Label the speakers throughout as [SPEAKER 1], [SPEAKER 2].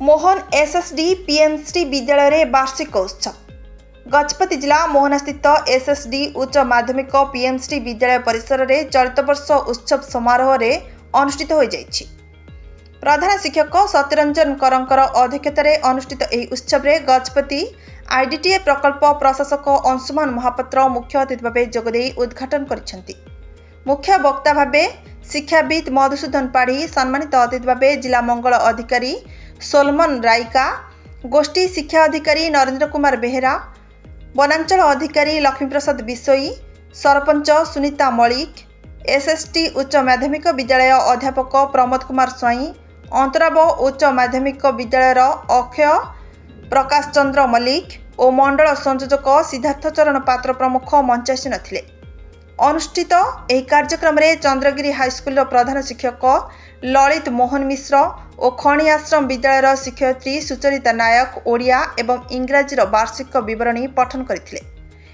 [SPEAKER 1] Mohan SSD PM Shri विद्यालय रे वार्षिक उत्सव। गजपति जिला मोहना स्थित एसएसडी उच्च माध्यमिक पीएमश्री विद्यालय परिसर रे चलित वर्ष उत्सव समारोह रे अनुष्ठित हो जाइछि। प्रधान शिक्षक सत्यरंजन करंकर अध्यक्षतार अनुष्ठित ଏହି उत्सव रे गजपति आईडीटीए प्रकल्प प्रशासक अंशुमान महापात्र मुख्य अतिथि भावे जोगदे उद्घाटन करिसेंति। मुख्य वक्ता भावे शिक्षाविद मधुसूदन पाढ़ी, सम्मानित अतिथि भावे जिला मंगल अधिकारी सोलमन राइका, गोष्ठी शिक्षा अधिकारी नरेंद्र कुमार बेहेरा, वनांचल अधिकारी लक्ष्मीप्रसाद बिशोई, सरपंच सुनीता मलिक, एसएसटी उच्च माध्यमिक विद्यालय अध्यापक प्रमोद कुमार स्वाई, अंतराव उच्च माध्यमिक विद्यालय अक्षय प्रकाश चंद्र मल्लिक और मंडल संयोजक सिद्धार्थ चरण पात्र प्रमुख मंचासीन थिले। अनुष्ठित ଏହି कार्यक्रम रे चंद्रगिरी हाईस्कूल प्रधान शिक्षक ललित मोहन मिश्र और खणी आश्रम विद्यालय शिक्षयित्री सुचरिता नायक ओडिया एवं इंग्राजी वार्षिक विवरणी पठन करथिले।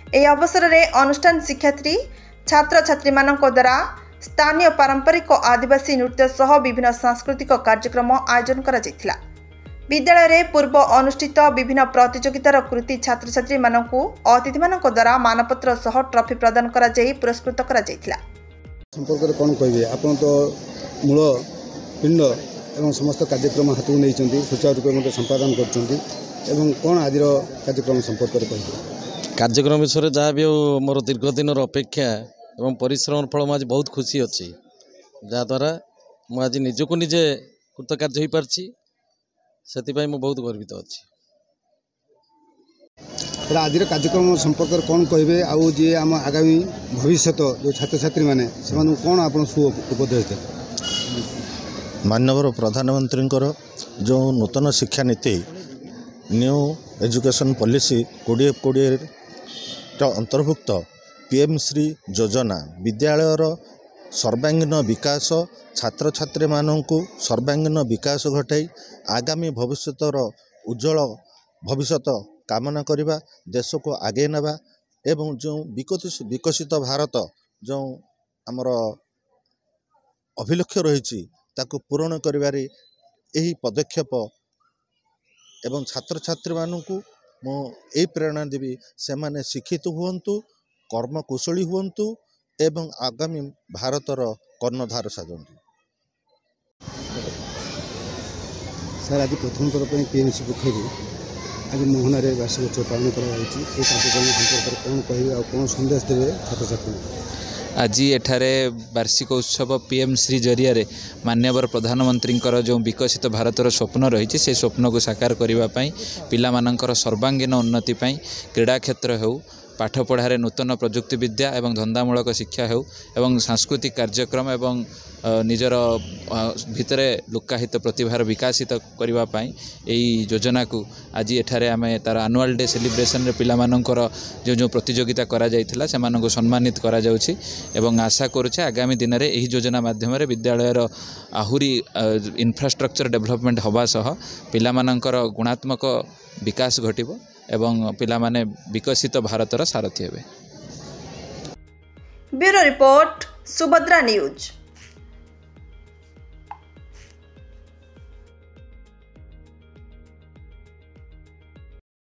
[SPEAKER 1] ଏହି अवसर में अनुष्ठान शिक्षार्थी छात्र छात्री मानक द्वारा स्थानीय पारंपरिक आदिवासी नृत्य सह विभिन्न सांस्कृतिक कार्यक्रम आयोजन करा जायथिला। विद्यालय रे पूर्व अनुष्ठित विभिन्न प्रतियोगितार कृति छात्र छात्री मानकु अतिथि मानक द्वारा मानपत्र सह ट्रॉफी प्रदान करा जाई पुरस्कृत करा जायथिला।
[SPEAKER 2] संपर्क रे कोन कहबे आपण तो मूल पिंड एवं समस्त कार्यक्रम हाथ में नहीं सुचारू रूप संपादन कर कौन आज कार्यक्रम संपर्क में कहते
[SPEAKER 3] कार्यक्रम विषय जहाँ भी मोर दीर्घ दिन अपेक्षा एवं परिश्रम फल आज बहुत खुशी अच्छी जहाँद्वारा मुझे निजक निजे कृतकार्य हो पार्टी से बहुत गर्वित अच्छी।
[SPEAKER 2] आज कार्यक्रम संपर्क में कौन कहे आउ जी आम आगामी भविष्य जो छात्र छात्री मैंने कौन आप उपदेश दे?
[SPEAKER 4] माननीय प्रधानमंत्री जो नूतन शिक्षा नीति न्यू एजुकेशन पॉलिसी 2020 अंतर्भुक्त पीएम श्री योजना विद्यालयर सर्वांगीन विकास छात्र छात्री मानू सर्वांगीन विकास घटाई आगामी भविष्यर उज्जवल भविष्य कामना करवा देश को आगे नेबा एवं जो विकसित भारत जो आमर अभिलक्ष्य रही ताकू पूरण करिबारे यही पदक्षेप एवं छात्र छात्री मानू मो ए प्रेरणा देवी से माने शिक्षित हुंतु कर्मकुशली हुंतु एवं आगामी भारतर कर्णधार साजंतु।
[SPEAKER 2] सर आज प्रथम थर पर पीएमसी पक्षर आज मोहना वार्षिक उत्सव पालन कर कौन कहे कौन संदेश देवे छात्र छात्री?
[SPEAKER 5] आज एठारे वार्षिक उत्सव पीएम श्री जरिया माननीय प्रधानमंत्री जो विकसित भारतर स्वप्न रही से स्वप्न को साकार करने पिला मानकर सर्वांगीन उन्नति क्रीड़ा क्षेत्र हो पाठ पढ़ारे नूतन प्रजुक्ति विद्या एवं धंदामूलक शिक्षा हो एवं सांस्कृतिक कार्यक्रम एवं निजर भितर लुकाहित प्रतिभार विकासित करने यही योजना को आज एठारे आम तार एनुअल डे सेलिब्रेशन रे पिला मानकर जो जो प्रतियोगिता करा जायथिला से मानको सम्मानित करा जाउछि एवं आशा करुचे आगामी दिन में यही योजना माध्यम विद्यालयर आहुरी इंफ्रास्ट्रक्चर डेवलपमेंट हवा सह पिला मानकर गुणात्मक विकास घटिबो एवं पिला माने विकसित भारतर सारथी हेबे।
[SPEAKER 1] Bureau report Subhadra news.